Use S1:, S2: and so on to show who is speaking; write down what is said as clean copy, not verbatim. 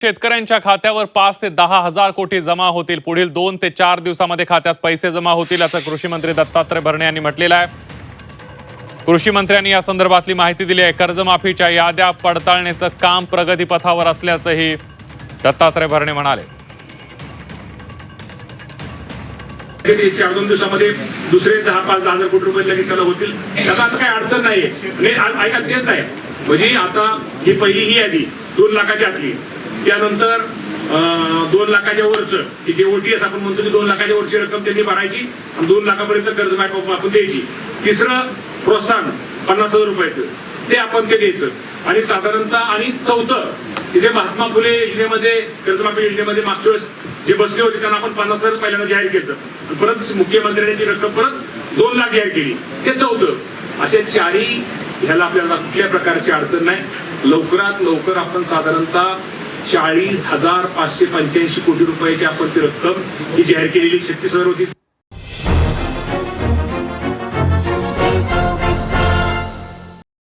S1: शेतकऱ्यांच्या खात्यावर 5 ते 10 हजार कोटी जमा होतील। पुढील 2 ते 4 दिवसांमध्ये खात्यात पैसे जमा होतील असं कृषी मंत्री दत्तात्रय भरणे यांनी म्हटलेलं आहे। कृषी मंत्र्यांनी या संदर्भातली माहिती दिली आहे। कर्जमाफीच्या याद्या पडताळण्याचं काम प्रगतीपथावर असल्याचंही दत्तात्रय भरणे म्हणाले।
S2: 4-2 दिवसामध्ये दुसरे 10-5 हजार कोटी रुपये लगेच त्याला होतील। त्याला आता काही अडचण नाहीये। ऐका तेच नाही म्हणजे आता ही पहिली ही यादी 2 लाखाच्या आतली, त्यानंतर 2 लाखाच्या वरचं की जे ओटीएस आपण म्हणतो की 2 लाखाच्या वरची रक्कम त्यांनी भरायची आणि 2 लाखापर्यंत कर्जमाफी आपण द्यायची। तिसरं प्रोत्साहन 50,000 रुपयाचं ते आपण ते द्यायचं आणि साधारणतः आणि चौथं की जे महात्मा फुले योजनेमध्ये कर्जमाफी योजनेमध्ये मागच्या वेळेस जे बसले होते त्यांना आपण 50,000 पहिल्यांदा जाहीर केलं आणि परत मुख्यमंत्र्यांनी ती रक्कम परत 2 लाख जाहीर केली, ते चौथं। असे चारही ह्याला आपल्याला कुठल्या प्रकारची अडचण नाही। लवकरात लवकर आपण साधारणतः 40,585 कोटी रुपयाची आपण ती रक्कम ही जाहीर केलेली 36,000 होती।